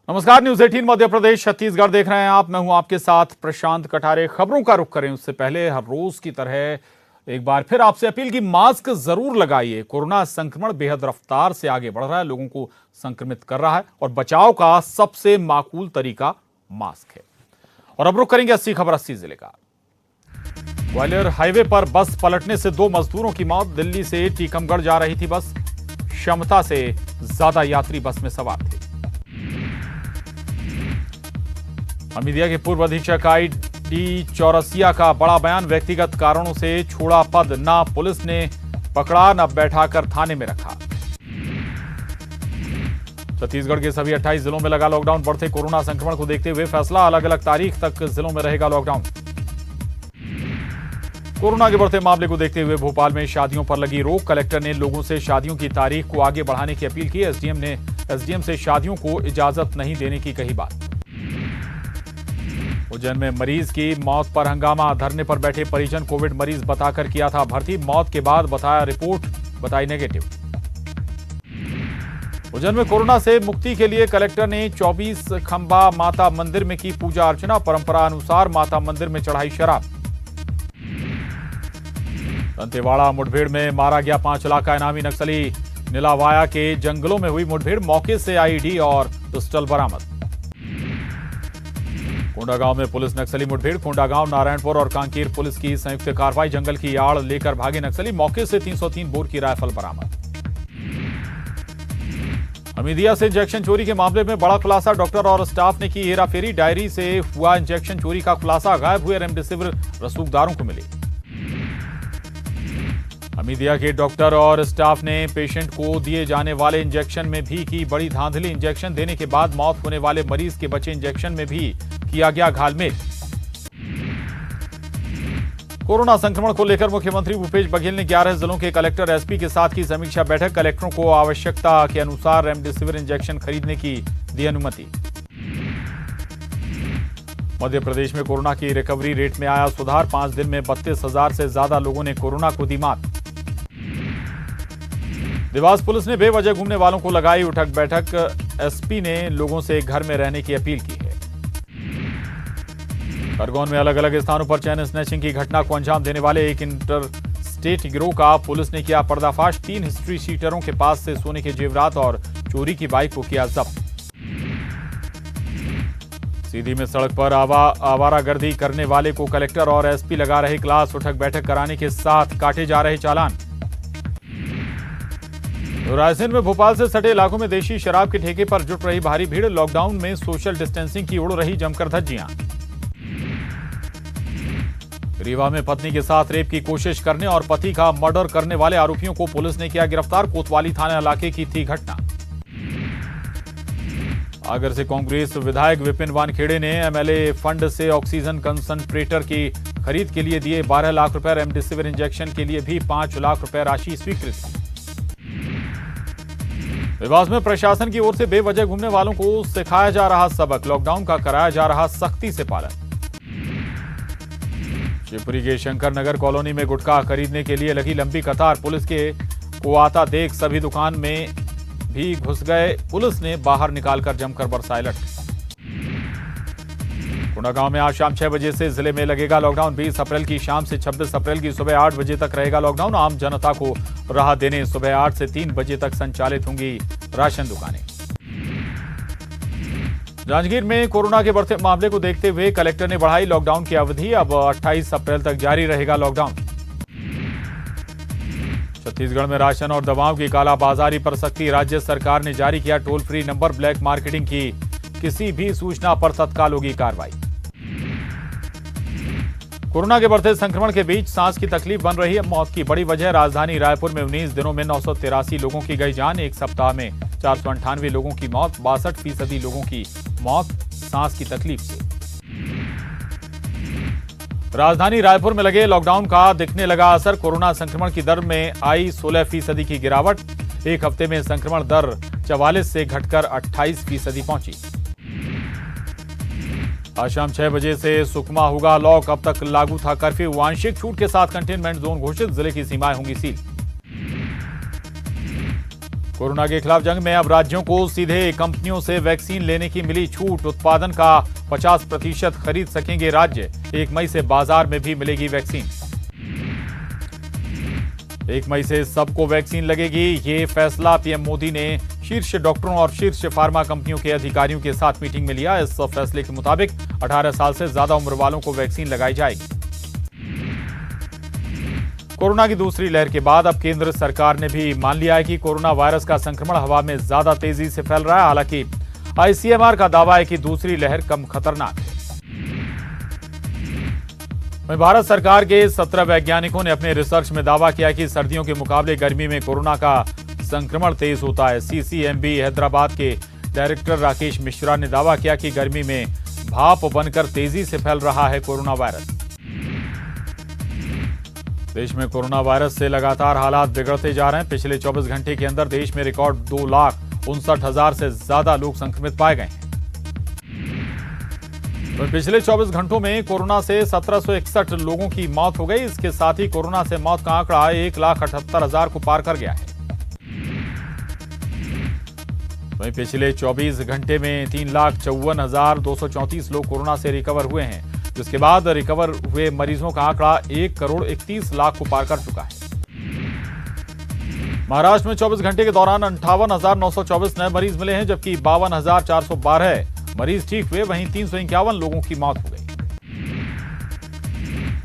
नमस्कार, न्यूज 18 मध्य प्रदेश छत्तीसगढ़ देख रहे हैं आप। मैं हूं आपके साथ प्रशांत कठारे। खबरों का रुख करें उससे पहले हर रोज की तरह एक बार फिर आपसे अपील की मास्क जरूर लगाइए। कोरोना संक्रमण बेहद रफ्तार से आगे बढ़ रहा है, लोगों को संक्रमित कर रहा है और बचाव का सबसे माकूल तरीका मास्क है। और अब रुख करेंगे 80 खबर 80 जिले का। ग्वालियर हाईवे पर बस पलटने से 2 मजदूरों की मौत। दिल्ली से टीकमगढ़ जा रही थी बस, क्षमता से ज्यादा यात्री बस में सवार थे। हमीदिया के पूर्व अधीक्षक ID चौरसिया का बड़ा बयान। व्यक्तिगत कारणों से छोड़ा पद, ना पुलिस ने पकड़ा न बैठाकर थाने में रखा। छत्तीसगढ़ के सभी 28 जिलों में लगा लॉकडाउन। बढ़ते कोरोना संक्रमण को देखते हुए फैसला, अलग अलग तारीख तक जिलों में रहेगा लॉकडाउन। कोरोना के बढ़ते मामले को देखते हुए भोपाल में शादियों पर लगी रोक। कलेक्टर ने लोगों से शादियों की तारीख को आगे बढ़ाने की अपील की। एसडीएम से शादियों को इजाजत नहीं देने की कही बात। उज्जैन में मरीज की मौत पर हंगामा। धरने पर बैठे परिजन कोविड मरीज बताकर किया था भर्ती। मौत के बाद रिपोर्ट बताई नेगेटिव। उज्जैन में कोरोना से मुक्ति के लिए कलेक्टर ने 24 खंबा माता मंदिर में की पूजा अर्चना। परंपरा अनुसार माता मंदिर में चढ़ाई शराब। दंतेवाड़ा मुठभेड़ में मारा गया 5 लाख का इनामी नक्सली। नीलावाया के जंगलों में हुई मुठभेड़, मौके से IED और पिस्टल बरामद। कोंडागांव में पुलिस नक्सली मुठभेड़। कोंडागांव, नारायणपुर और कांकेर पुलिस की संयुक्त कार्रवाई। जंगल की आड़ लेकर भागे नक्सली, मौके से 303 बोर की राइफल बरामद। हमीदिया से इंजेक्शन चोरी के मामले में बड़ा खुलासा। डॉक्टर और स्टाफ ने की हेराफेरी। डायरी से हुआ इंजेक्शन चोरी का खुलासा। गायब हुए रेमडेसिविर रसूखदारों को मिली। हमीदिया के डॉक्टर और स्टाफ ने पेशेंट को दिए जाने वाले इंजेक्शन में भी की बड़ी धांधली। इंजेक्शन देने के बाद मौत होने वाले मरीज के बचे इंजेक्शन में भी किया गया घालमेल। कोरोना संक्रमण को लेकर मुख्यमंत्री भूपेश बघेल ने 11 जिलों के कलेक्टर SP के साथ की समीक्षा बैठक। कलेक्टरों को आवश्यकता के अनुसार रेमडेसिविर इंजेक्शन खरीदने की दी अनुमति। मध्य प्रदेश में कोरोना की रिकवरी रेट में आया सुधार। 5 दिन में 32,000 से ज्यादा लोगों ने कोरोना को दी मात। देवास पुलिस ने बेवजह घूमने वालों को लगाई उठक बैठक। SP ने लोगों से घर में रहने की अपील की है। खरगोन में अलग अलग स्थानों पर चैन स्नैचिंग की घटना को अंजाम देने वाले एक इंटर स्टेट गिरोह का पुलिस ने किया पर्दाफाश। 3 हिस्ट्री शीटरों के पास से सोने के जेवरात और चोरी की बाइक को किया जब्त। सीधी में सड़क पर आवारागर्दी करने वाले को कलेक्टर और SP लगा रहे क्लास। उठक बैठक कराने के साथ काटे जा रहे चालान। रायसेन में भोपाल से सटे इलाकों में देशी शराब के ठेके पर जुट रही भारी भीड़। लॉकडाउन में सोशल डिस्टेंसिंग की उड़ रही जमकर धज्जियां। रीवा में पत्नी के साथ रेप की कोशिश करने और पति का मर्डर करने वाले आरोपियों को पुलिस ने किया गिरफ्तार। कोतवाली थाना इलाके की थी घटना। आगर से कांग्रेस विधायक विपिन वानखेड़े ने MLA फंड से ऑक्सीजन कंसंट्रेटर की खरीद के लिए दिए 12 लाख रुपए। रेमडेसिविर इंजेक्शन के लिए भी 5 लाख रुपए राशि स्वीकृत। देवास में प्रशासन की ओर से बेवजह घूमने वालों को सिखाया जा रहा सबक। लॉकडाउन का कराया जा रहा सख्ती से पालन। शिवपुरी के शंकर नगर कॉलोनी में गुटखा खरीदने के लिए लगी लंबी कतार। पुलिस के को आता देख सभी दुकान में भी घुस गए। पुलिस ने बाहर निकालकर जमकर बरसाए लठ। कोंडागांव में आज शाम 6 बजे से जिले में लगेगा लॉकडाउन। 20 अप्रैल की शाम से 26 अप्रैल की सुबह 8 बजे तक रहेगा लॉकडाउन। आम जनता को राहत देने सुबह 8 से 3 बजे तक संचालित होंगी राशन दुकानें। जांजगीर में कोरोना के बढ़ते मामले को देखते हुए कलेक्टर ने बढ़ाई लॉकडाउन की अवधि। अब 28 अप्रैल तक जारी रहेगा लॉकडाउन। छत्तीसगढ़ में राशन और दवाओं की कालाबाजारी पर सख्ती। राज्य सरकार ने जारी किया toll free number. Black marketing की किसी भी सूचना पर तत्काल होगी कार्रवाई। कोरोना के बढ़ते संक्रमण के बीच सांस की तकलीफ बन रही है मौत की बड़ी वजह। राजधानी रायपुर में 19 दिनों में 983 लोगों की गई जान। एक सप्ताह में 498 लोगों की मौत। 62% लोगों की मौत सांस की तकलीफ से। राजधानी रायपुर में लगे लॉकडाउन का दिखने लगा असर। कोरोना संक्रमण की दर में आई 16% की गिरावट। एक हफ्ते में संक्रमण दर 44 से घटकर 28% पहुंची। आज शाम 6 बजे से सुकमा होगा लॉक। अब तक लागू था कर्फ्यू। आंशिक छूट के साथ कंटेनमेंट जोन घोषित। जिले की सीमाएं होंगी सील। कोरोना के खिलाफ जंग में अब राज्यों को सीधे कंपनियों से वैक्सीन लेने की मिली छूट। उत्पादन का 50% खरीद सकेंगे राज्य। 1 मई से बाजार में भी मिलेगी वैक्सीन। 1 मई से सबको वैक्सीन लगेगी। ये फैसला पीएम मोदी ने शीर्ष डॉक्टरों और शीर्ष फार्मा कंपनियों के अधिकारियों के साथ मीटिंग में लिया। इस फैसले के मुताबिक 18 साल से ज्यादा उम्र वालों को वैक्सीन लगाई जाएगी। कोरोना की दूसरी लहर के बाद अब केंद्र सरकार ने भी मान लिया है कि कोरोना वायरस का संक्रमण हवा में ज्यादा तेजी से फैल रहा है। हालांकि आईसीएमआर का दावा है कि दूसरी लहर कम खतरनाक है। वहीं भारत सरकार के 17 वैज्ञानिकों ने अपने रिसर्च में दावा किया कि सर्दियों के मुकाबले गर्मी में कोरोना का संक्रमण तेज होता है। सीसीएमबी हैदराबाद के डायरेक्टर राकेश मिश्रा ने दावा किया कि गर्मी में भाप बनकर तेजी से फैल रहा है कोरोना वायरस। देश में कोरोना वायरस से लगातार हालात बिगड़ते जा रहे हैं। पिछले 24 घंटे के अंदर देश में रिकॉर्ड 2,59,000 से ज्यादा लोग संक्रमित पाए गए हैं। तो पिछले 24 घंटों में कोरोना से 1761 लोगों की मौत हो गई। इसके साथ ही कोरोना से मौत का आंकड़ा 1,78,000 को पार कर गया है। वहीं पिछले 24 घंटे में 3,54,234 लोग कोरोना से रिकवर हुए हैं, जिसके बाद रिकवर हुए मरीजों का आंकड़ा 1,31,00,000 को पार कर चुका है। महाराष्ट्र में 24 घंटे के दौरान 58,924 नए मरीज मिले हैं, जबकि 52,412 मरीज ठीक हुए। वहीं 351 लोगों की मौत हो गई।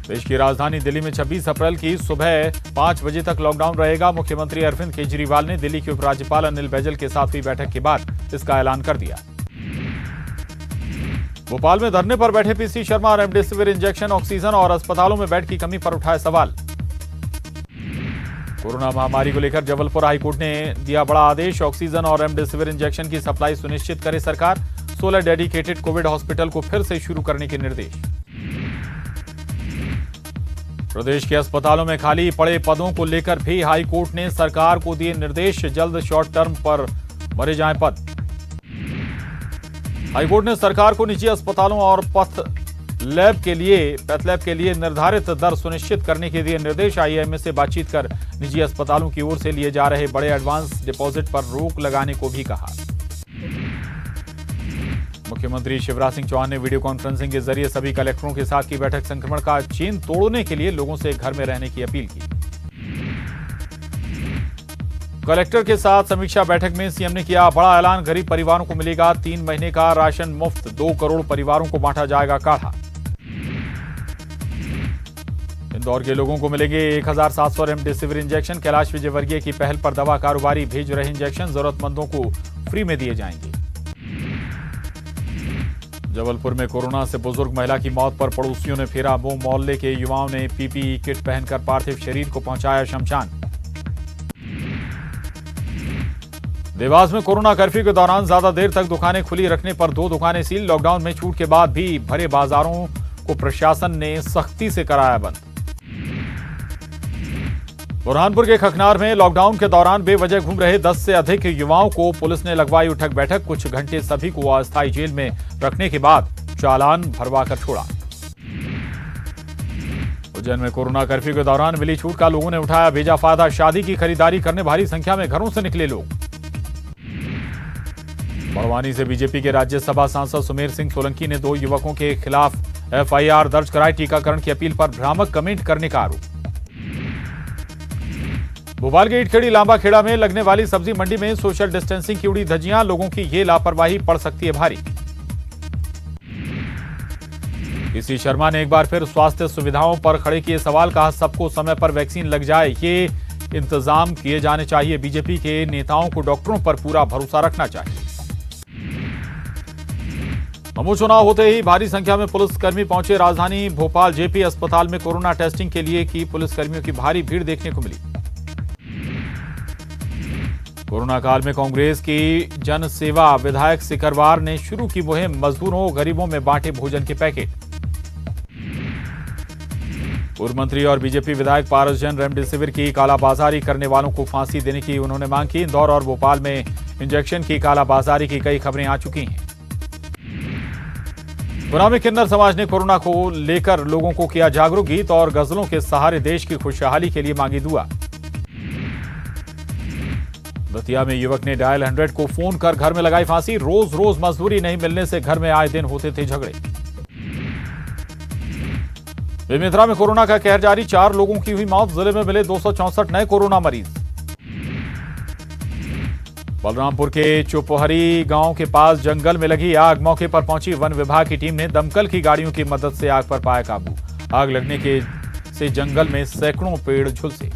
देश की राजधानी दिल्ली में 26 अप्रैल की सुबह 5 बजे तक लॉकडाउन रहेगा। मुख्यमंत्री अरविंद केजरीवाल ने दिल्ली के उपराज्यपाल अनिल बैजल के साथ हुई बैठक के बाद इसका ऐलान कर दिया। भोपाल में धरने पर बैठे PC Sharma remdesivir injection, oxygen और अस्पतालों में बेड की कमी पर उठाए सवाल। कोरोना महामारी को लेकर जबलपुर हाईकोर्ट ने दिया बड़ा आदेश। ऑक्सीजन और रेमडेसिविर इंजेक्शन की सप्लाई सुनिश्चित करे सरकार। 16 डेडिकेटेड कोविड हॉस्पिटल को फिर से शुरू करने के निर्देश। प्रदेश के अस्पतालों में खाली पड़े पदों को लेकर भी हाईकोर्ट ने सरकार को दिए निर्देश। जल्द शॉर्ट टर्म पर भरे जाएं पद। हाईकोर्ट ने सरकार को निजी अस्पतालों और पैथ लैब के लिए निर्धारित दर सुनिश्चित करने के दिए निर्देश। आईएमए से बातचीत कर निजी अस्पतालों की ओर से लिए जा रहे बड़े एडवांस डिपॉजिट पर रोक लगाने को भी कहा। मुख्यमंत्री शिवराज सिंह चौहान ने वीडियो कॉन्फ्रेंसिंग के जरिए सभी कलेक्टरों के साथ की बैठक। संक्रमण का चेन तोड़ने के लिए लोगों से घर में रहने की अपील की। कलेक्टर के साथ समीक्षा बैठक में सीएम ने किया बड़ा ऐलान। गरीब परिवारों को मिलेगा 3 महीने का राशन मुफ्त। 2 करोड़ परिवारों को बांटा जाएगा काढ़ा। इंदौर के लोगों को मिलेंगे 1,700 रेमडेसिविर इंजेक्शन। कैलाश विजयवर्गीय की पहल पर दवा कारोबारी भेज रहे इंजेक्शन जरूरतमंदों को फ्री में दिए जाएंगे। जबलपुर में कोरोना से बुजुर्ग महिला की मौत पर पड़ोसियों ने फेरा मुंह। मोहल्ले के युवाओं ने पीपीई किट पहनकर पार्थिव शरीर को पहुंचाया शमशान। देवास में कोरोना कर्फ्यू के दौरान ज्यादा देर तक दुकानें खुली रखने पर 2 दुकानें सील। लॉकडाउन में छूट के बाद भी भरे बाजारों को प्रशासन ने सख्ती से कराया बंद। बुरहानपुर के खखनार में लॉकडाउन के दौरान बेवजह घूम रहे 10 से अधिक युवाओं को पुलिस ने लगवाई उठक बैठक। कुछ घंटे सभी को अस्थायी जेल में रखने के बाद चालान भरवाकर छोड़ा। उज्जैन में कोरोना कर्फ्यू के दौरान मिली छूट का लोगों ने उठाया भेजा फायदा। शादी की खरीदारी करने भारी संख्या में घरों से निकले लोग। बड़वानी से बीजेपी के राज्यसभा सांसद सुमेर सिंह सोलंकी ने 2 युवकों के खिलाफ एफआईआर दर्ज कराई। टीकाकरण की अपील पर भ्रामक कमेंट करने का आरोप। भोपाल के इटखेड़ी लांबाखेड़ा में लगने वाली सब्जी मंडी में सोशल डिस्टेंसिंग की उड़ी धज्जियां। लोगों की ये लापरवाही पड़ सकती है भारी। पीसी शर्मा ने एक बार फिर स्वास्थ्य सुविधाओं पर खड़े किए सवाल। कहा सबको समय पर वैक्सीन लग जाए, ये इंतजाम किए जाने चाहिए। बीजेपी के नेताओं को डॉक्टरों पर पूरा भरोसा रखना चाहिए। अमू चुनाव होते ही भारी संख्या में पुलिसकर्मी पहुंचे। राजधानी भोपाल जेपी अस्पताल में कोरोना टेस्टिंग के लिए की पुलिसकर्मियों की भारी भीड़ देखने को मिली। कोरोना काल में कांग्रेस की जन सेवा विधायक सिकरवार ने शुरू की मुहिम। मजदूरों गरीबों में बांटे भोजन के पैकेट। पूर्व मंत्री और बीजेपी विधायक पारसजन रेमडेसिविर की कालाबाजारी करने वालों को फांसी देने की उन्होंने मांग की। इंदौर और भोपाल में इंजेक्शन की कालाबाजारी की कई खबरें आ चुकी हैं। गुना में किन्नर समाज ने कोरोना को लेकर लोगों को किया जागरूक। गीत और गजलों के सहारे देश की खुशहाली के लिए मांगी दुआ। दतिया में युवक ने डायल 100 को फोन कर घर में लगाई फांसी। रोज रोज मजदूरी नहीं मिलने से घर में आए दिन होते थे झगड़े। बेमेतरा में कोरोना का कहर जारी, 4 लोगों की हुई मौत। जिले में मिले 264 नए कोरोना मरीज। बलरामपुर के चुपहरी गांव के पास जंगल में लगी आग। मौके पर पहुंची वन विभाग की टीम ने दमकल की गाड़ियों की मदद से आग पर पाया काबू। आग लगने के से जंगल में सैकड़ों पेड़ झुलसे।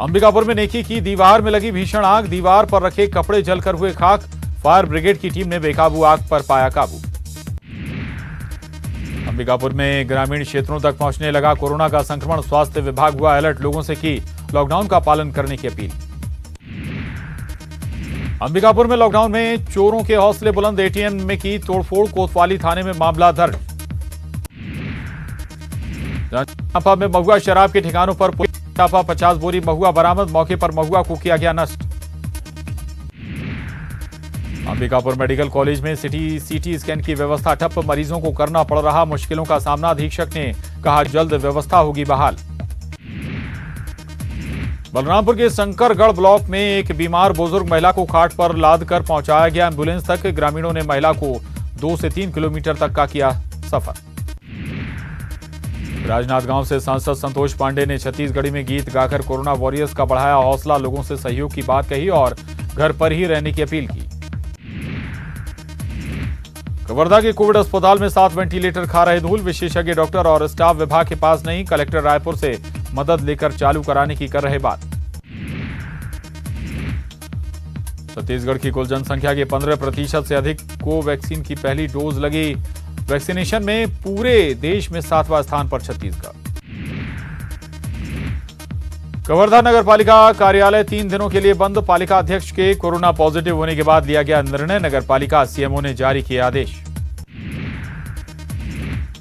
अंबिकापुर में नेकी की दीवार में लगी भीषण आग। दीवार पर रखे कपड़े जलकर हुए खाक। फायर ब्रिगेड की टीम ने बेकाबू आग पर पाया काबू। अंबिकापुर में ग्रामीण क्षेत्रों तक पहुंचने लगा कोरोना का संक्रमण। स्वास्थ्य विभाग हुआ अलर्ट, लोगों से की लॉकडाउन का पालन करने की अपील। अंबिकापुर में लॉकडाउन में चोरों के हौसले बुलंद। एटीएम में की तोड़फोड़, कोतवाली थाने में मामला दर्ज। चांपा में महुआ शराब के ठिकानों पर छापा, 50 बोरी महुआ बरामद। मौके पर महुआ को किया गया नष्ट। अंबिकापुर मेडिकल कॉलेज में सीटी स्कैन की व्यवस्था ठप। मरीजों को करना पड़ रहा मुश्किलों का सामना। अधीक्षक ने कहा जल्द व्यवस्था होगी बहाल। बलरामपुर के शंकरगढ़ ब्लॉक में एक बीमार बुजुर्ग महिला को खाट पर लाद कर पहुंचाया गया एम्बुलेंस तक। ग्रामीणों ने महिला को 2 से 3 किलोमीटर तक का किया सफर। राजनांदगांव से सांसद संतोष पांडे ने छत्तीसगढ़ी में गीत गाकर कोरोना वॉरियर्स का बढ़ाया हौसला। लोगों से सहयोग की बात कही और घर पर ही रहने की अपील की। कवर्धा के कोविड अस्पताल में 7 वेंटिलेटर खा रहे धूल। विशेषज्ञ डॉक्टर और स्टाफ विभाग के पास नहीं। कलेक्टर रायपुर से मदद लेकर चालू कराने की कर रहे बात। छत्तीसगढ़ की कुल जनसंख्या के 15% से अधिक को वैक्सीन की पहली डोज लगी। वैक्सीनेशन में पूरे देश में 7वां स्थान पर छत्तीसगढ़। कवर्धा नगर पालिका कार्यालय 3 दिनों के लिए बंद। पालिका अध्यक्ष के कोरोना पॉजिटिव होने के बाद लिया गया निर्णय। नगर पालिका सीएमओ ने जारी किए आदेश।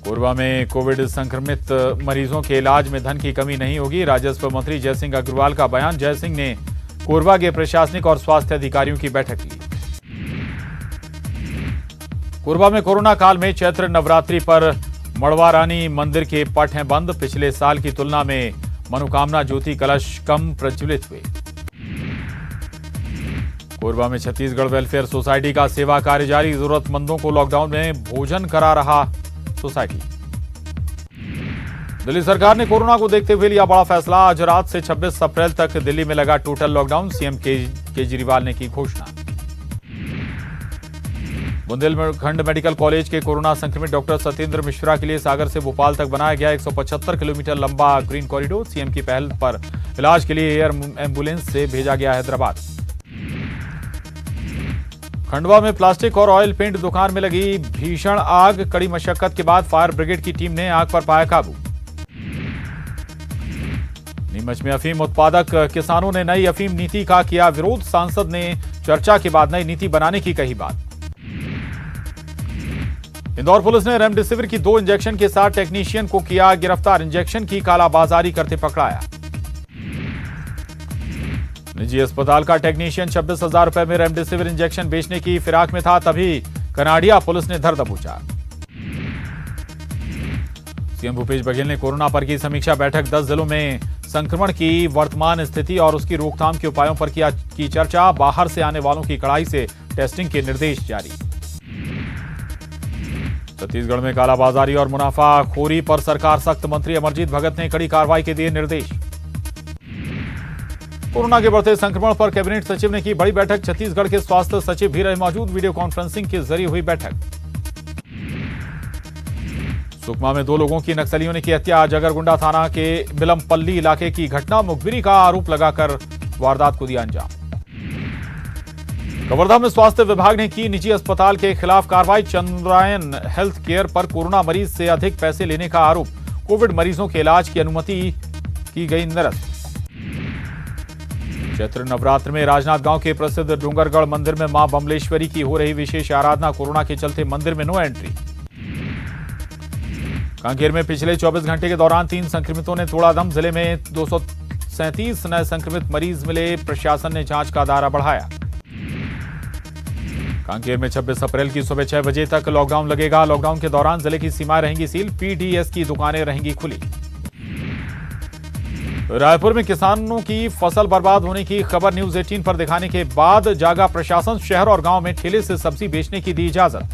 कोरबा में कोविड संक्रमित मरीजों के इलाज में धन की कमी नहीं होगी। राजस्व मंत्री जयसिंह अग्रवाल का बयान। जयसिंह ने कोरबा के प्रशासनिक और स्वास्थ्य अधिकारियों की बैठक ली। कोरबा में कोरोना काल में चैत्र नवरात्रि पर मड़वा रानी मंदिर के पट हैं बंद। पिछले साल की तुलना में मनोकामना ज्योति कलश कम प्रज्वलित हुए। कोरबा में छत्तीसगढ़ वेलफेयर सोसाइटी का सेवा कार्य जारी। जरूरतमंदों को लॉकडाउन में भोजन करा रहा सोसाइटी। दिल्ली सरकार ने कोरोना को देखते हुए लिया बड़ा फैसला। आज रात से 26 अप्रैल तक दिल्ली में लगा टोटल लॉकडाउन। सीएम केजरीवाल ने की घोषणा। बुंदेलखंड मेडिकल कॉलेज के कोरोना संक्रमित डॉक्टर सत्येंद्र मिश्रा के लिए सागर से भोपाल तक बनाया गया 175 किलोमीटर लंबा ग्रीन कॉरिडोर। सीएम की पहल पर इलाज के लिए एयर एम्बुलेंस से भेजा गया हैदराबाद। खंडवा में प्लास्टिक और ऑयल पेंट दुकान में लगी भीषण आग। कड़ी मशक्कत के बाद फायर ब्रिगेड की टीम ने आग पर पाया काबू। नीमच में अफीम उत्पादक किसानों ने नई अफीम नीति का किया विरोध। सांसद ने चर्चा के बाद नई नीति बनाने की कही बात। इंदौर पुलिस ने रेमडेसिविर की 2 इंजेक्शन के साथ टेक्नीशियन को किया गिरफ्तार। इंजेक्शन की कालाबाजारी करते पकड़ाया। निजी अस्पताल का टेक्नीशियन 26,000 रुपए में रेमडेसिविर इंजेक्शन बेचने की फिराक में था, तभी कनाडिया पुलिस ने धर दबोचा। सीएम भूपेश बघेल ने कोरोना पर की समीक्षा बैठक। 10 जिलों में संक्रमण की वर्तमान स्थिति और उसकी रोकथाम के उपायों पर की चर्चा। बाहर से आने वालों की कड़ाई से टेस्टिंग के निर्देश जारी। छत्तीसगढ़ में कालाबाजारी और मुनाफाखोरी पर सरकार सख्त। मंत्री अमरजीत भगत ने कड़ी कार्रवाई के दिए निर्देश। कोरोना के बढ़ते संक्रमण पर कैबिनेट सचिव ने की बड़ी बैठक। छत्तीसगढ़ के स्वास्थ्य सचिव भी रहे मौजूद। वीडियो कॉन्फ्रेंसिंग के जरिए हुई बैठक। सुकमा में 2 लोगों की नक्सलियों ने की हत्या। जगरगुंडा थाना के बिलमपल्ली इलाके की घटना। मुखबिरी का आरोप लगाकर वारदात को दिया अंजाम। कवर्धा में स्वास्थ्य विभाग ने की निजी अस्पताल के खिलाफ कार्रवाई। चंद्रायन हेल्थ केयर पर कोरोना मरीज से अधिक पैसे लेने का आरोप। कोविड मरीजों के इलाज की अनुमति की गई निरस्त। चैत्र नवरात्र में राजनांदगांव के प्रसिद्ध डूंगरगढ़ मंदिर में मां बमलेश्वरी की हो रही विशेष आराधना। कोरोना के चलते मंदिर में नो एंट्री। कांकेर में पिछले 24 घंटे के दौरान 3 संक्रमितों ने तोड़ा दम। जिले में 237 नए संक्रमित मरीज मिले। प्रशासन ने जांच का दायरा बढ़ाया। कांकेर में 26 अप्रैल की सुबह 6 बजे तक लॉकडाउन लगेगा। लॉकडाउन के दौरान जिले की सीमाएं रहेंगी सील। पीडीएस की दुकानें रहेंगी खुली। रायपुर में किसानों की फसल बर्बाद होने की खबर न्यूज 18 पर दिखाने के बाद जागा प्रशासन। शहर और गांव में ठेले से सब्जी बेचने की दी इजाजत।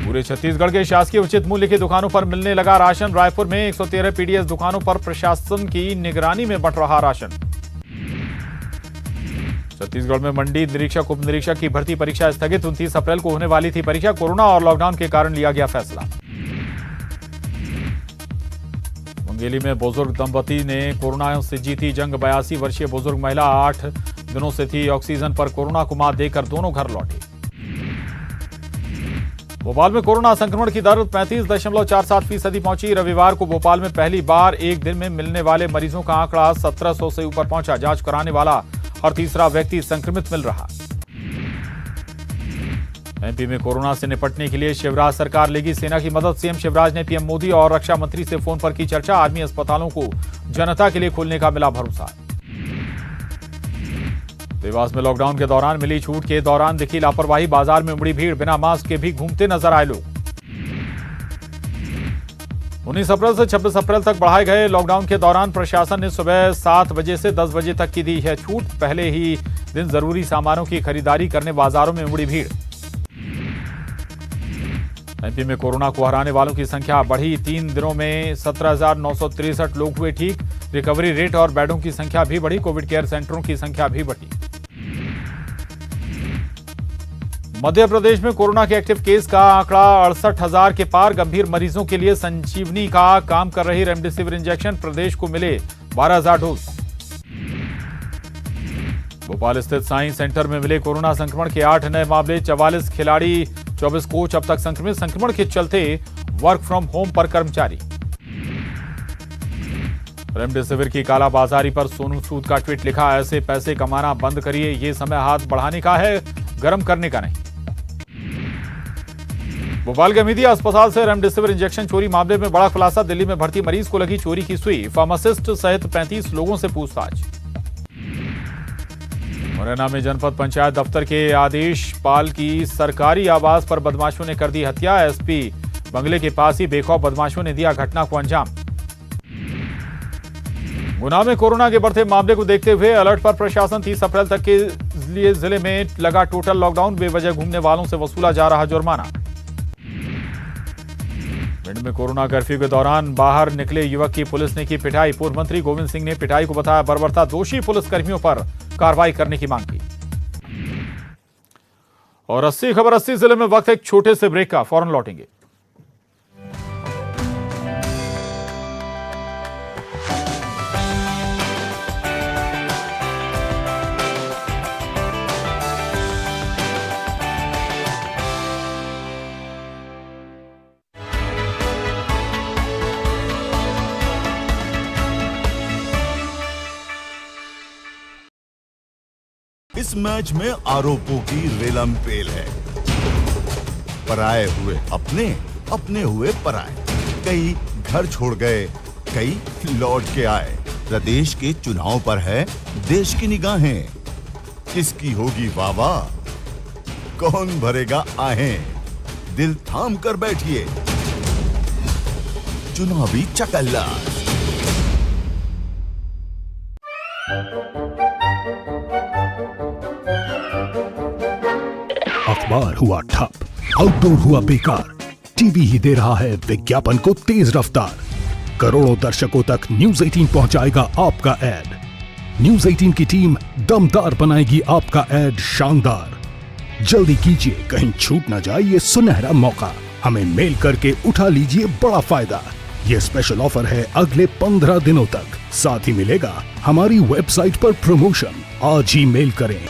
पूरे छत्तीसगढ़ के शासकीय उचित मूल्य की दुकानों पर मिलने लगा राशन। रायपुर में 113 पीडीएस दुकानों पर प्रशासन की निगरानी में बंट रहा राशन। छत्तीसगढ़ में मंडी निरीक्षक उप निरीक्षक की भर्ती परीक्षा स्थगित। 29 अप्रैल को होने वाली थी परीक्षा। कोरोना और लॉकडाउन के कारण लिया गया फैसला। मुंगेली में बुजुर्ग दंपति ने कोरोना से जीती जंग। 82 वर्षीय बुजुर्ग महिला 8 दिनों से थी ऑक्सीजन पर। कोरोना को मात देकर दोनों घर लौटे। भोपाल में कोरोना संक्रमण की दर 35.47% पहुंची। रविवार को भोपाल में पहली बार एक दिन में मिलने वाले मरीजों का आंकड़ा 1700 से ऊपर पहुंचा। जांच कराने वाला हर तीसरा व्यक्ति संक्रमित मिल रहा। एमपी में कोरोना से निपटने के लिए शिवराज सरकार लेगी सेना की मदद। सीएम शिवराज ने पीएम मोदी और रक्षा मंत्री से फोन पर की चर्चा। आर्मी अस्पतालों को जनता के लिए खोलने का मिला भरोसा। देवास में लॉकडाउन के दौरान मिली छूट के दौरान दिखी लापरवाही। बाजार में उमड़ी भीड़। बिना मास्क के भी घूमते नजर आए लोग। 19 अप्रैल से 26 अप्रैल तक बढ़ाए गए लॉकडाउन के दौरान प्रशासन ने सुबह 7 बजे से 10 बजे तक की दी है छूट। पहले ही दिन जरूरी सामानों की खरीदारी करने बाजारों में उमड़ी भीड़। एमपी में कोरोना को हराने वालों की संख्या बढ़ी। 3 दिनों में 17,963 लोग हुए ठीक। रिकवरी रेट और बेडों की संख्या भी बढ़ी। कोविड केयर सेंटरों की संख्या भी बढ़ी। मध्य प्रदेश में कोरोना के एक्टिव केस का आंकड़ा 68,000 के पार। गंभीर मरीजों के लिए संजीवनी का काम कर रही रेमडेसिविर इंजेक्शन। प्रदेश को मिले 12,000 डोज। भोपाल स्थित साइंस सेंटर में मिले कोरोना संक्रमण के 8 नए मामले। 44 खिलाड़ी 24 कोच अब तक संक्रमित। संक्रमण के चलते वर्क फ्रॉम होम पर कर्मचारी। रेमडेसिविर की कालाबाजारी पर सोनू सूद का ट्वीट लिखा। ऐसे पैसे कमाना बंद करिए। ये समय हाथ बढ़ाने का है, गर्म करने का नहीं। भोपाल के हमीदिया अस्पताल से रेमडेसिविर इंजेक्शन चोरी मामले में बड़ा खुलासा। दिल्ली में भर्ती मरीज को लगी चोरी की सुई। फार्मासिस्ट सहित 35 लोगों से पूछताछ। मुरैना में जनपद पंचायत दफ्तर के आदेश पाल की सरकारी आवास पर बदमाशों ने कर दी हत्या। एसपी बंगले के पास ही बेखौफ बदमाशों ने दिया घटना को अंजाम। गुना में कोरोना के बढ़ते मामले को देखते हुए अलर्ट पर प्रशासन। 30 अप्रैल तक के लिए जिले में लगा टोटल लॉकडाउन। बेवजह घूमने वालों से वसूला जा रहा जुर्माना। भिंड में कोरोना कर्फ्यू के दौरान बाहर निकले युवक की पुलिस ने की पिटाई। पूर्व मंत्री गोविंद सिंह ने पिटाई को बताया बर्बरता। दोषी पुलिसकर्मियों पर कार्रवाई करने की मांग की। और 80 खबर 80 जिले में वक्त एक छोटे से ब्रेक का, फौरन लौटेंगे। इस मैच में आरोपों की रेलम पेल है। पराए हुए अपने, अपने हुए पराए। कई घर छोड़ गए, कई लौट के आए। प्रदेश के चुनाव पर है देश की निगाहें। किसकी होगी वाह, कौन भरेगा आहें। दिल थाम कर बैठिए, चुनावी चकल्ला। अखबार हुआ ठप, आउटडोर हुआ बेकार, टीवी ही दे रहा है विज्ञापन को तेज रफ्तार। करोड़ों दर्शकों तक न्यूज 18 पहुंचाएगा आपका एड। न्यूज 18 की टीम दमदार बनाएगी आपका एड शानदार। जल्दी कीजिए, कहीं छूट ना जाए ये सुनहरा मौका। हमें मेल करके उठा लीजिए बड़ा फायदा। ये स्पेशल ऑफर है अगले 15 दिनों तक। साथ ही मिलेगा हमारी वेबसाइट पर प्रमोशन। आज ही मेल करें।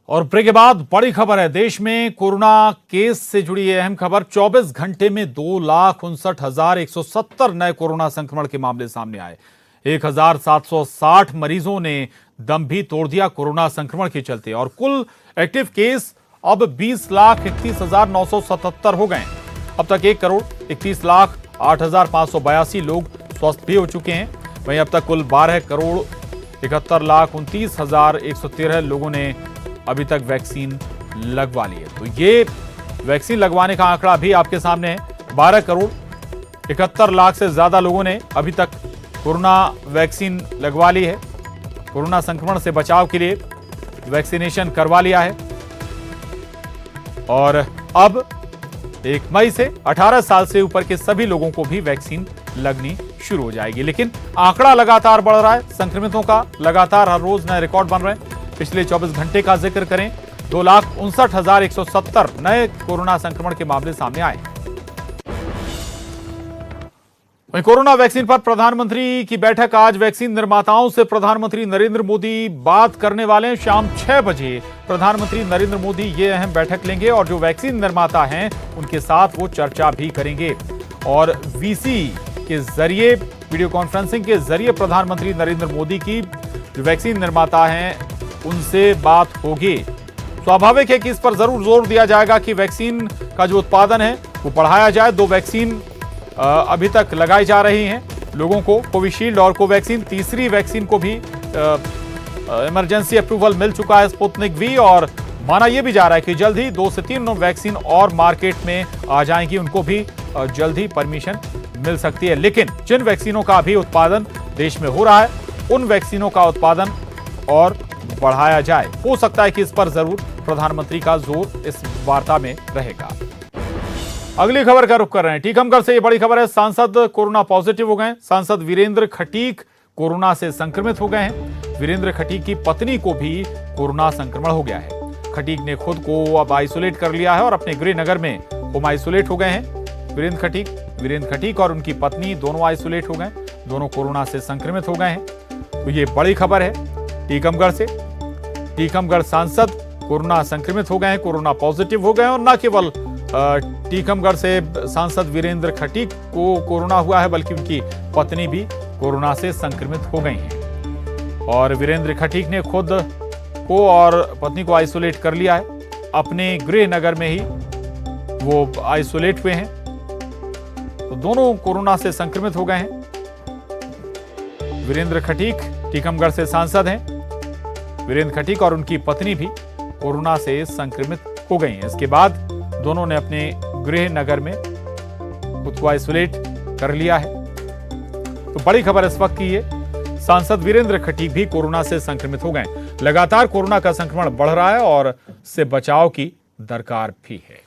और ब्रेक के बाद बड़ी खबर है। देश में कोरोना केस से जुड़ी यह अहम खबर। 24 घंटे में 2,59,170 नए कोरोना संक्रमण के मामले सामने आए। 1,760 मरीजों ने दम भी तोड़ दिया कोरोना संक्रमण के चलते। और कुल एक्टिव केस अब 20,31,977 हो गए। अब तक 1,31,08,582 लोग स्वस्थ भी हो चुके हैं। वहीं अब तक कुल 12,71,29,113 लोगों ने अभी तक वैक्सीन लगवा ली है। तो ये वैक्सीन लगवाने का आंकड़ा भी आपके सामने है। 12 करोड़ 71 लाख से ज्यादा लोगों ने अभी तक कोरोना वैक्सीन लगवा ली है। कोरोना संक्रमण से बचाव के लिए वैक्सीनेशन करवा लिया है और अब 1 मई से 18 साल से ऊपर के सभी लोगों को भी वैक्सीन लगनी शुरू हो जाएगी। लेकिन आंकड़ा लगातार बढ़ रहा है, संक्रमितों का लगातार हर रोज नए रिकॉर्ड बन रहे हैं। पिछले 24 घंटे का जिक्र करें, 2,59,170 नए कोरोना संक्रमण के मामले सामने आए। वहीं कोरोना वैक्सीन पर प्रधानमंत्री की बैठक आज। वैक्सीन निर्माताओं से प्रधानमंत्री नरेंद्र मोदी बात करने वाले हैं। शाम 6 बजे प्रधानमंत्री नरेंद्र मोदी ये अहम बैठक लेंगे और जो वैक्सीन निर्माता हैं उनके साथ वो चर्चा भी करेंगे और वीसी के जरिए, वीडियो कॉन्फ्रेंसिंग के जरिए प्रधानमंत्री नरेंद्र मोदी की जो वैक्सीन निर्माता हैं उनसे बात होगी। स्वाभाविक है कि इस पर जरूर जोर दिया जाएगा कि वैक्सीन का जो उत्पादन है वो बढ़ाया जाए। 2 वैक्सीन अभी तक लगाई जा रही हैं लोगों को, कोविशील्ड और कोवैक्सीन। तीसरी वैक्सीन को भी इमरजेंसी अप्रूवल मिल चुका है, स्पुतनिक वी, और माना यह भी जा रहा है कि जल्द ही 2 से 3 वैक्सीन और मार्केट में आ जाएंगी, उनको भी जल्द ही परमिशन मिल सकती है। लेकिन जिन वैक्सीनों का अभी उत्पादन देश में हो रहा है उन वैक्सीनों का उत्पादन और बढ़ाया जाए। हो सकता है कि इस पर जरूर प्रधानमंत्री का जोर इस वार्ता में रहेगा। अगली खबर का रुख कर रहे हैं टीकमगढ़ से। ये बड़ी खबर है, सांसद कोरोना पॉजिटिव हो गए। सांसद वीरेंद्र खटीक कोरोना से संक्रमित हो गए हैं। वीरेंद्र खटीक की पत्नी को भी कोरोना संक्रमण हो गया है। खटीक ने खुद को अब आइसोलेट कर लिया है और अपने गृह नगर में होम आइसोलेट हो गए हैं। वीरेंद्र खटीक और उनकी पत्नी दोनों आइसोलेट हो गए, दोनों कोरोना से संक्रमित हो गए हैं। तो ये बड़ी खबर है टीकमगढ़ से। टीकमगढ़ सांसद कोरोना संक्रमित हो गए हैं, कोरोना पॉजिटिव हो गए हैं और न केवल टीकमगढ़ से सांसद वीरेंद्र खटीक को कोरोना हुआ है बल्कि उनकी पत्नी भी कोरोना से संक्रमित हो गई हैं। और वीरेंद्र खटीक ने खुद को और पत्नी को आइसोलेट कर लिया है, अपने गृह नगर में ही वो आइसोलेट हुए हैं। तो दोनों कोरोना से संक्रमित हो गए हैं। वीरेंद्र खटीक टीकमगढ़ से सांसद हैं। वीरेंद्र खटीक और उनकी पत्नी भी कोरोना से संक्रमित हो गई हैं। इसके बाद दोनों ने अपने गृह नगर में खुद को आइसोलेट कर लिया है। तो बड़ी खबर इस वक्त की है, सांसद वीरेंद्र खटीक भी कोरोना से संक्रमित हो गए। लगातार कोरोना का संक्रमण बढ़ रहा है और इससे बचाव की दरकार भी है।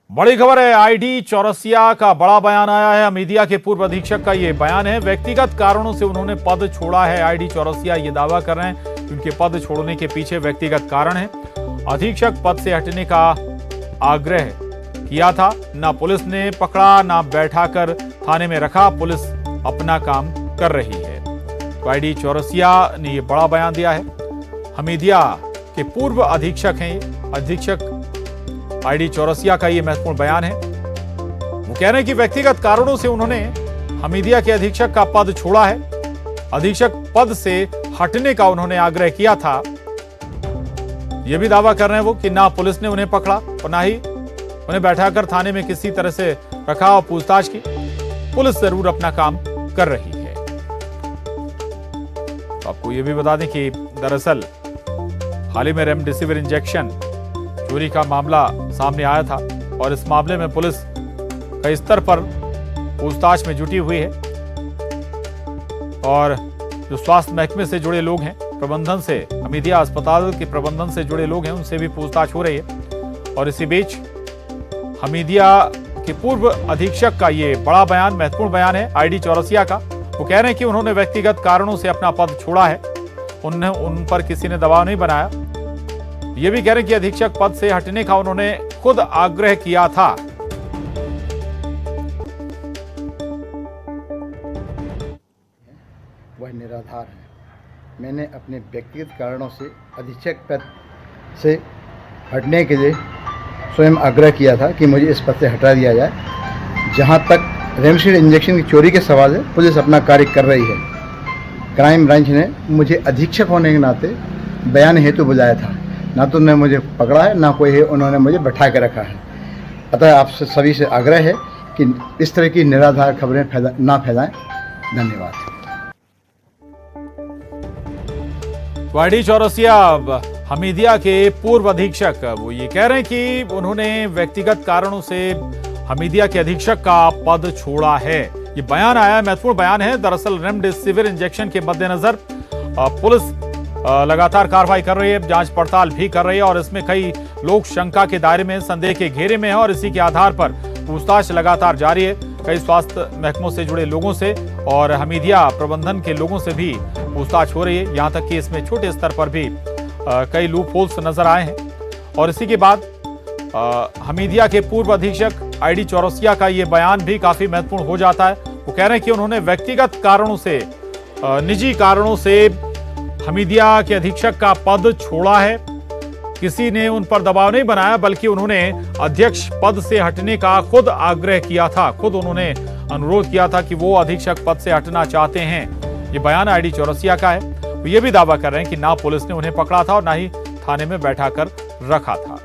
बड़ी खबर है, आईडी चौरसिया का बड़ा बयान आया है। हमीदिया के पूर्व अधीक्षक का यह बयान है। व्यक्तिगत कारणों से उन्होंने पद छोड़ा है। आईडी चौरसिया ये दावा कर रहे हैं कि उनके पद छोड़ने के पीछे व्यक्तिगत कारण है। अधीक्षक पद से हटने का आग्रह किया था, ना पुलिस ने पकड़ा ना बैठाकर थाने में रखा। पुलिस अपना काम कर रही है। तो आईडी चौरसिया ने यह बड़ा बयान दिया है। हमीदिया के पूर्व अधीक्षक हैं अधीक्षक आईडी चौरसिया का यह महत्वपूर्ण बयान है। वो कह रहे हैं कि व्यक्तिगत कारणों से उन्होंने हमीदिया के अधीक्षक का पद छोड़ा है। अधीक्षक पद से हटने का उन्होंने आग्रह किया था। यह भी दावा कर रहे हैं वो कि ना पुलिस ने उन्हें पकड़ा और ना ही उन्हें बैठाकर थाने में किसी तरह से रखा और पूछताछ की। पुलिस जरूर अपना काम कर रही है। तो आपको यह भी बता दें कि दरअसल हाल ही में रेमडेसिविर इंजेक्शन चोरी का मामला सामने आया था और इस मामले में पुलिस कई स्तर पर पूछताछ में जुटी हुई है और जो स्वास्थ्य महकमे से जुड़े लोग हैं, प्रबंधन से, हमीदिया अस्पताल के प्रबंधन से जुड़े लोग हैं, उनसे भी पूछताछ हो रही है। और इसी बीच हमीदिया के पूर्व अधीक्षक का ये बड़ा बयान, महत्वपूर्ण बयान है आईडी चौरसिया का। वो कह रहे हैं कि उन्होंने व्यक्तिगत कारणों से अपना पद छोड़ा है, उन पर किसी ने दबाव नहीं बनाया। ये भी कह रहे हैं कि अधीक्षक पद से हटने का उन्होंने खुद आग्रह किया था। वह निराधार है। मैंने अपने व्यक्तिगत कारणों से अधीक्षक पद से हटने के लिए स्वयं आग्रह किया था कि मुझे इस पद से हटा दिया जाए। जहां तक रेमडेसिविर इंजेक्शन की चोरी के सवाल है, पुलिस अपना कार्य कर रही है। क्राइम ब्रांच ने मुझे अधीक्षक होने के नाते बयान हेतु बुलाया था। ना तो उन्होंने मुझे पकड़ा है, ना कोई है उन्होंने मुझे बैठा के रखा है। अतः आपसे सभी से आग्रह है कि इस तरह की निराधार खबरें ना फैलाएं। धन्यवाद। आईडी चौरसिया हमीदिया के पूर्व अधीक्षक वो ये कह रहे हैं कि उन्होंने व्यक्तिगत कारणों से हमीदिया के अधीक्षक का पद छोड़ा है। ये बयान आया, महत्वपूर्ण बयान है। दरअसल रेमडेसिविर इंजेक्शन के मद्देनजर पुलिस लगातार कार्रवाई कर रही है, जांच पड़ताल भी कर रही है और इसमें कई लोग शंका के दायरे में, संदेह के घेरे में है और इसी के आधार पर पूछताछ लगातार जारी है। कई स्वास्थ्य महकमों से जुड़े लोगों से और हमीदिया प्रबंधन के लोगों से भी पूछताछ हो रही है। यहां तक कि इसमें छोटे स्तर पर भी कई लूप होल्स नजर आए हैं। और इसी के बाद हमीदिया के पूर्व अधीक्षक आईडी चौरसिया का ये बयान भी काफी महत्वपूर्ण हो जाता है। वो कह रहे हैं कि उन्होंने व्यक्तिगत कारणों से, निजी कारणों से हमीदिया के अधीक्षक का पद छोड़ा है। किसी ने उन पर दबाव नहीं बनाया, बल्कि उन्होंने अध्यक्ष पद से हटने का खुद आग्रह किया था, खुद उन्होंने अनुरोध किया था कि वो अधीक्षक पद से हटना चाहते हैं। ये बयान आईडी चौरसिया का है। वो ये भी दावा कर रहे हैं कि ना पुलिस ने उन्हें पकड़ा था और ना ही थाने में बैठा कर रखा था।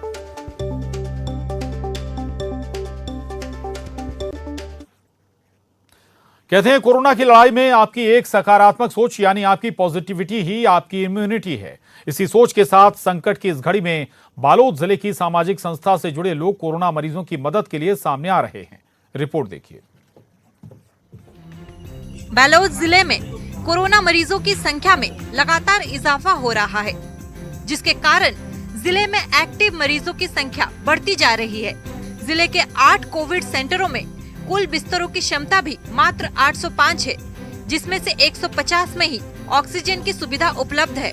कहते हैं कोरोना की लड़ाई में आपकी एक सकारात्मक सोच यानी आपकी पॉजिटिविटी ही आपकी इम्यूनिटी है। इसी सोच के साथ संकट की इस घड़ी में बालोद जिले की सामाजिक संस्था से जुड़े लोग कोरोना मरीजों की मदद के लिए सामने आ रहे हैं। रिपोर्ट देखिए। बालोद जिले में कोरोना मरीजों की संख्या में लगातार इजाफा हो रहा है, जिसके कारण जिले में एक्टिव मरीजों की संख्या बढ़ती जा रही है। जिले के 8 कोविड सेंटरों में कुल बिस्तरों की क्षमता भी मात्र 805 है, जिसमें से 150 में ही ऑक्सीजन की सुविधा उपलब्ध है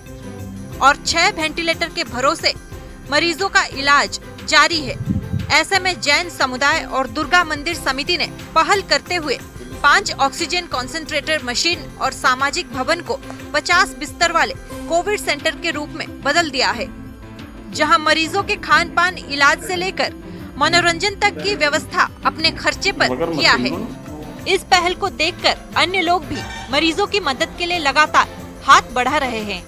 और 6 वेंटिलेटर के भरोसे मरीजों का इलाज जारी है। ऐसे में जैन समुदाय और दुर्गा मंदिर समिति ने पहल करते हुए 5 ऑक्सीजन कॉन्सेंट्रेटर मशीन और सामाजिक भवन को 50 बिस्तर वाले कोविड सेंटर के रूप में बदल दिया है, जहां मरीजों के खान पान, इलाज से लेकर मनोरंजन तक की व्यवस्था अपने खर्चे पर किया है। इस पहल को देखकर अन्य लोग भी मरीजों की मदद के लिए लगातार हाथ बढ़ा रहे हैं।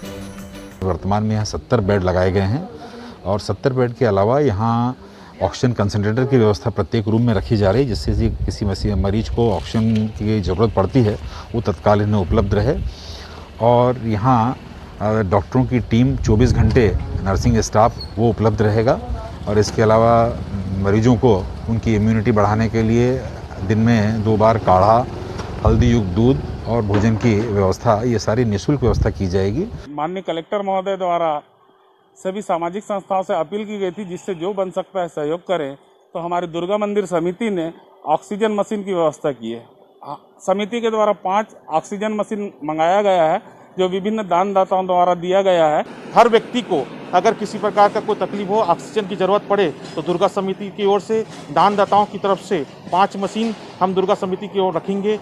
वर्तमान में यहाँ 70 बेड लगाए गए हैं और 70 बेड के अलावा यहाँ ऑक्सीजन कंसंट्रेटर की व्यवस्था प्रत्येक रूम में रखी जा रही है, जिससे किसी मरीज को ऑक्सीजन की ज़रूरत पड़ती है वो तत्काल इन्हें उपलब्ध रहे। और यहाँ डॉक्टरों की टीम 24 घंटे, नर्सिंग स्टाफ वो उपलब्ध रहेगा। और इसके अलावा मरीजों को उनकी इम्यूनिटी बढ़ाने के लिए दिन में 2 बार काढ़ा, हल्दी युक्त दूध और भोजन की व्यवस्था, ये सारी निःशुल्क व्यवस्था की जाएगी। माननीय कलेक्टर महोदय द्वारा सभी सामाजिक संस्थाओं से अपील की गई थी, जिससे जो बन सकता है सहयोग करें। तो हमारी दुर्गा मंदिर समिति ने ऑक्सीजन मशीन की व्यवस्था की है। समिति के द्वारा 5 ऑक्सीजन मशीन मंगाया गया है, जो विभिन्न दानदाताओं द्वारा दिया गया है। हर व्यक्ति को अगर किसी प्रकार का कोई तकलीफ हो, ऑक्सीजन की जरूरत पड़े, तो दुर्गा समिति की ओर से, दानदाताओं की तरफ से 5 मशीन हम दुर्गा समिति की ओर रखेंगे।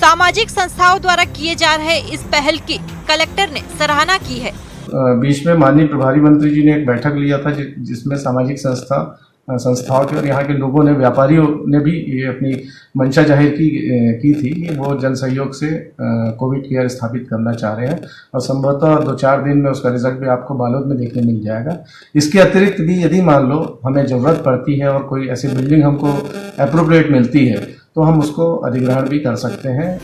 सामाजिक संस्थाओं द्वारा किए जा रहे इस पहल की कलेक्टर ने सराहना की है। बीच में माननीय प्रभारी मंत्री जी ने एक बैठक लिया था, जिसमें सामाजिक संस्थाओं के और यहाँ के लोगों ने, व्यापारियों ने भी ये अपनी मंशा जाहिर की थी कि वो जन सहयोग से कोविड केयर स्थापित करना चाह रहे हैं और संभवतः 2-4 दिन में उसका रिजल्ट भी आपको बालोद में देखने मिल जाएगा। इसके अतिरिक्त भी यदि मान लो हमें ज़रूरत पड़ती है और कोई ऐसी बिल्डिंग हमको अप्रोप्रिएट मिलती है, तो हम उसको अधिग्रहण भी कर सकते हैं।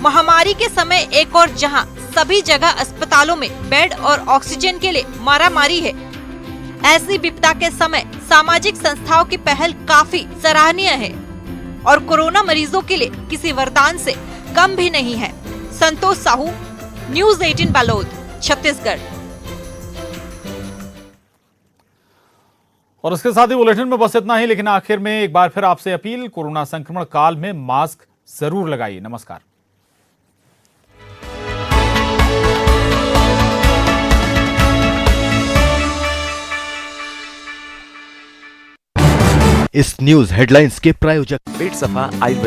महामारी के समय एक और जहां सभी जगह अस्पतालों में बेड और ऑक्सीजन के लिए मारामारी है, ऐसी विपदा के समय सामाजिक संस्थाओं की पहल काफी सराहनीय है और कोरोना मरीजों के लिए किसी वरदान से कम भी नहीं है। संतोष साहू, न्यूज़ 18 बालोद, छत्तीसगढ़। और इसके साथ ही बुलेटिन में बस इतना ही, लेकिन आखिर में एक बार फिर आपसे अपील, कोरोना संक्रमण काल में मास्क जरूर लगाइए। नमस्कार। इस न्यूज हेडलाइंस के प्रायोजक पेट सफा आयुर्वेदिक